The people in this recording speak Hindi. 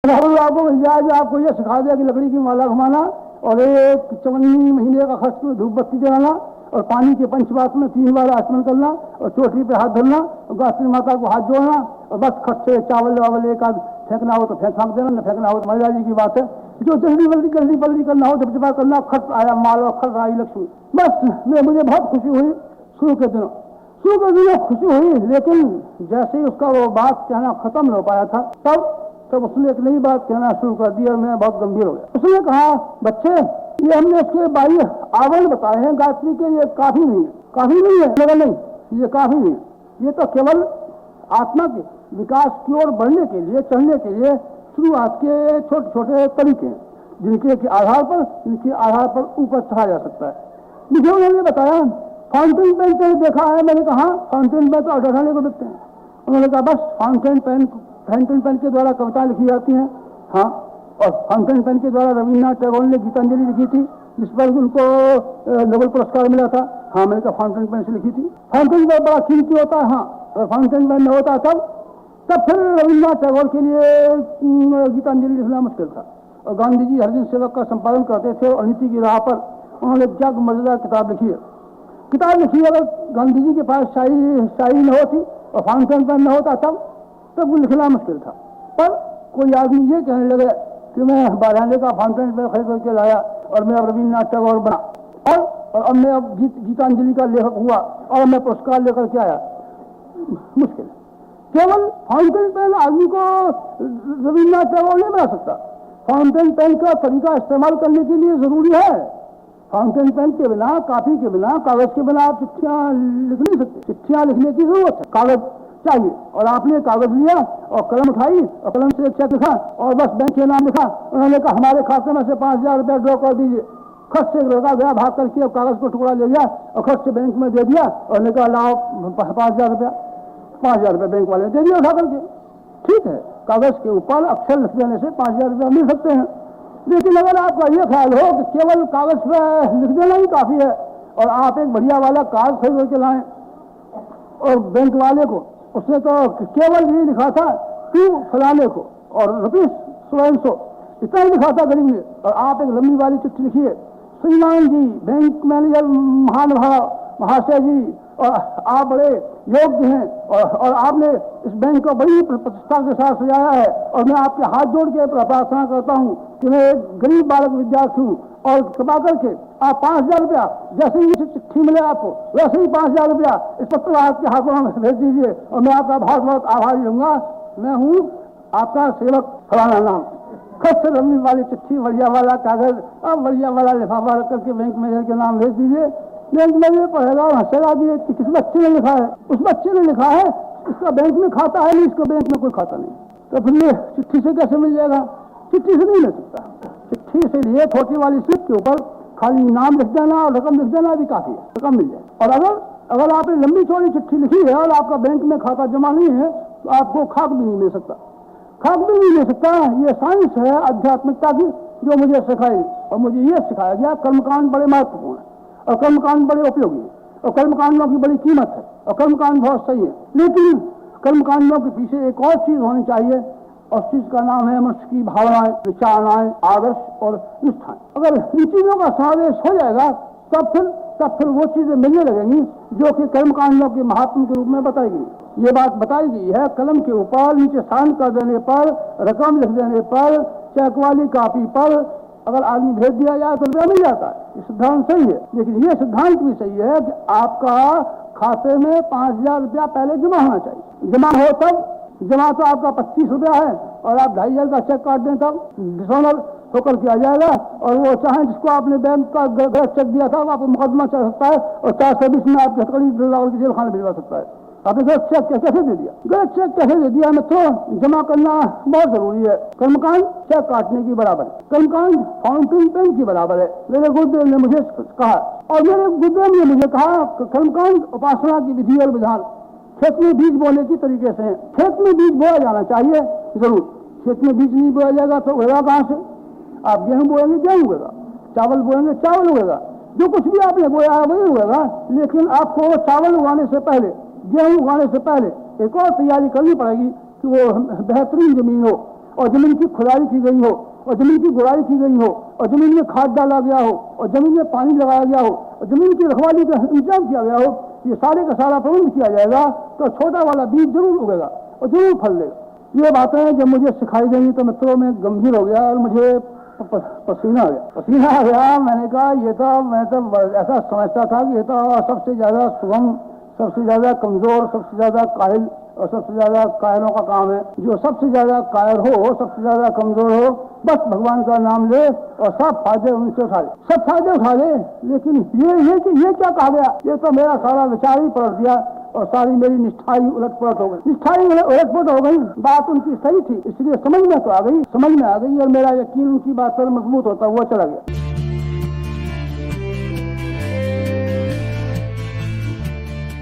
राहुल आपको मिल जाए जो आपको ये सिखा दिया कि लकड़ी की माला घुमाना और एक 54 महीने का खर्च में धूप बत्ती जलाना और पानी के पंचवात में 3 बार आचमन करना और चोटी पे हाथ धरना और गायत्री माता को हाथ जोड़ना और बस खर्च से चावल वावल एक आध फेंकना हो तो फेंक देना, न फेंकना हो तो महिला जी की बात है। जो जल्दी करना हो जब करना, खर्च आया माल और खर्च आई लक्ष्मी। बस मुझे बहुत खुशी हुई शुरू के दिनों खुशी हुई, लेकिन जैसे ही उसका वो बात कहना खत्म नहीं हो पाया था तब उसने एक नई बात कहना शुरू कर दी और मैं बहुत गंभीर हो गया। उसने कहा, बच्चे ये हमने इसके बाह्य आवरण बताए हैं गायत्री के, ये काफी नहीं है लेकिन नहीं, ये काफी नहीं है। ये तो केवल आत्मा के विकास की ओर बढ़ने के लिए, चढ़ने के लिए शुरुआत के छोटे छोटे तरीके हैं जिनके आधार पर ऊपर चढ़ा जा सकता है। मुझे उन्होंने बताया फाउंटेन पेन पे देखा है। मैंने कहा फाउंटेन पेन तो अठाने को देखते हैं। उन्होंने कहा बस फाउंटेन पेन के द्वारा कविताएं लिखी जाती हैं। हाँ, और फाउंटेन पेन के द्वारा रविन्द्रनाथ टैगोर ने गीतांजलि लिखी थी जिस पर उनको नोबेल पुरस्कार मिला था। हाँ, मैंने कहा फाउंटेन पेन से लिखी थी। फाउंटेन पेन बड़ा कीमती होता है। हाँ, अगर फाउंटेन पेन न होता तब फिर रविन्द्रनाथ टैगोर के लिए गीतांजलि लिखना मुश्किल था। और गांधी जी हर दिन सेवक का संपादन करते थे और नीति की राह पर उन्होंने क्या मजेदार किताब लिखी है। अगर गांधी जी के पास शायरी न होती और फाउंटेन पेन न होता तब वो लिखना मुश्किल था। पर कोई आदमी ये कहने लगे कि मैं 12 का फाउंटेन पेन खरीद करके लाया और मैं अब रविन्द्रनाथ टैगोर बना और अब मैं अब गीतांजलि का लेखक हुआ और मैं पुरस्कार लेकर के आया। मुश्किल। केवल फाउंटेन पेन आदमी को रविन्द्रनाथ टैगोर नहीं बना सकता। फाउंटेन पेन का तरीका इस्तेमाल करने के लिए जरूरी है। फाउंटेन पेन के बिना, काफी के बिना, कागज के बिना आप चिट्ठियां लिख नहीं सकते। चिट्ठियां लिखने की जरूरत है, कागज चाहिए। और आपने कागज लिया और कलम उठाई और कलम से एक चेक लिखा और बस बैंक के नाम लिखा। उन्होंने कहा हमारे खाते में से 5000 रुपया ड्रॉ कर दीजिए। खर्च से लड़का गया भाग करके और कागज को टुकड़ा ले गया और खर्च से बैंक में दे दिया और ने कहा लाओ 5000 रुपया बैंक वाले दे दिया उठा करके। ठीक है, कागज के ऊपर अक्षर लिख देने से 5000 रुपया मिल सकते हैं। लेकिन अगर आपका यह ख्याल हो कि केवल कागज पर लिख देना ही काफी है और आप एक बढ़िया वाला कागज खरीद के लाएं और बैंक वाले को उसने तो केवल ये लिखा था टू फलाने को और ₹100 इतना ही लिखा था गरीब ने, और आप एक लंबी वाली चिट्ठी लिखिए, श्रीमान जी बैंक मैनेजर महाशय जी, और आप बड़े योग्य हैं और आपने इस बैंक को बड़ी प्रतिष्ठा के साथ सजाया है और मैं आपके हाथ जोड़ के प्रार्थना करता हूं कि मैं एक गरीब बालक विद्यार्थी हूं और कृपा करके आप 5000 रुपया जैसे ही चिट्ठी मिले आपको वैसे ही 5000 रुपया इस पत्र आपके हाथों में भेज दीजिए और मैं आपका बहुत बहुत आभारी रहूंगा। मैं हूँ आपका सेवक फलाना नाम। खत से लंबी वाली चिट्ठी, बढ़िया वाला कागज और बढ़िया वाला लिफाफा रख करके बैंक मैनेजर के नाम भेज दीजिए। बैंक मैनेजर पढ़ेगा और हंसेगा कि किस बच्चे ने लिखा है। उस बच्चे ने लिखा है, इसका बैंक में खाता है नहीं, इसको बैंक में कोई खाता नहीं, तो फिर ये चिट्ठी से कैसे मिल जाएगा? चिट्ठी से नहीं मिल सकता। चिट्ठी से लिए छोटी वाली स्लिप के ऊपर खाली नाम लिख देना और रकम लिख देना भी काफी है, रकम मिल जाए। और अगर आपने लंबी चौड़ी चिट्ठी लिखी है और आपका बैंक में खाता जमा नहीं है तो आपको खाक भी नहीं मिल सकता। ये साइंस है आध्यात्मिकता की जो मुझे सिखाई और मुझे ये सिखाया गया कर्मकांड बड़े महत्वपूर्ण है और कर्मकांड बड़े उपयोगी है और कर्मकांडों की बड़ी कीमत है और कर्मकांड बहुत सही है। लेकिन कर्मकांडों के पीछे एक और चीज होनी चाहिए और चीज का नाम है मनुष्य की भावनाएं, विचारणाएं, आदर्श और निष्ठाएं। अगर इन चीजों का समावेश हो जाएगा तब फिर वो चीजें मिलने लगेंगी जो कि कर्मकांडों के महात्म के रूप में बताई गई। ये बात बताई गई है कलम के ऊपर नीचे साइन कर देने पर, रकम लिख देने पर, चेक वाली कापी पर अगर आदमी भेज दिया जाए तो रुपया मिल जाता है। ये सिद्धांत सही है, लेकिन ये सिद्धांत भी सही है कि आपका खाते में 5000 रुपया पहले जमा होना चाहिए। जमा हो तब, जमा तो आपका 25 रुपया है और आप 2500 का चेक काट दें तब डिसऑनर होकर के आ जाएगा और वो चाहे जिसको आपने बैंक का गलत चेक दिया था वो आपको मुकदमा चल सकता है और 420 में आपकी हथकड़ी की जेल खाने भिजवा सकता है। आपने गलत चेक कैसे दे दिया? गलत चेक कैसे दे दिया? तो जमा करना बहुत जरूरी है। कर्मकांड चेक काटने की बराबर है, कर्मकांड फाउंटेन पेन की बराबर है। मेरे गुरुदेव ने मुझे कहा और मेरे गुरुदेव ने मुझे कहा कर्मकांड उपासना की विधि और विधान खेत में बीज बोने की तरीके से है। खेत में बीज बोया जाना चाहिए जरूर। खेत में बीज नहीं बोया जाएगा तो उगेगा कहाँ से? आप गेहूं बोएंगे गेहूं उगेगा, चावल बोएंगे चावल उगेगा, जो कुछ भी आपने बोया है वही उगेगा। लेकिन आपको चावल उगाने से पहले, गेहूं उगाने से पहले एक और तैयारी करनी पड़ेगी कि वो बेहतरीन जमीन हो और जमीन की खुदाई की गई हो और जमीन की गुड़ाई की गई हो और जमीन में खाद डाला गया हो और जमीन में पानी लगाया गया हो और जमीन की रखवाली का इंतजाम किया गया हो, ये सारे का सारा प्रबंध किया जाएगा तो छोटा वाला बीज जरूर उगेगा और जरूर फल लेगा। ये बातें जब मुझे सिखाई गई तो मित्रों में गंभीर हो गया और मुझे पसीना आ गया। मैंने कहा ये तो मैं तो ऐसा समझता था कि ये तो सबसे ज्यादा सुगम, सबसे ज्यादा कमजोर, सबसे ज्यादा कायल और सबसे ज्यादा कायरों का काम है। जो सबसे ज्यादा कायर हो, सबसे ज्यादा कमजोर हो, बस भगवान का नाम ले और सब फायदे उनसे उठा ले, सब फायदे उठा ले। लेकिन ये क्या कहा गया, ये तो मेरा सारा विचार ही पलट दिया और सारी मेरी निष्ठा ही उलटपलट हो गई, निष्ठा ही उलटपलट हो गई। बात उनकी सही थी, इसलिए समझ में तो आ गई, समझ में आ गई और मेरा यकीन उनकी बात पर मजबूत होता हुआ चला गया।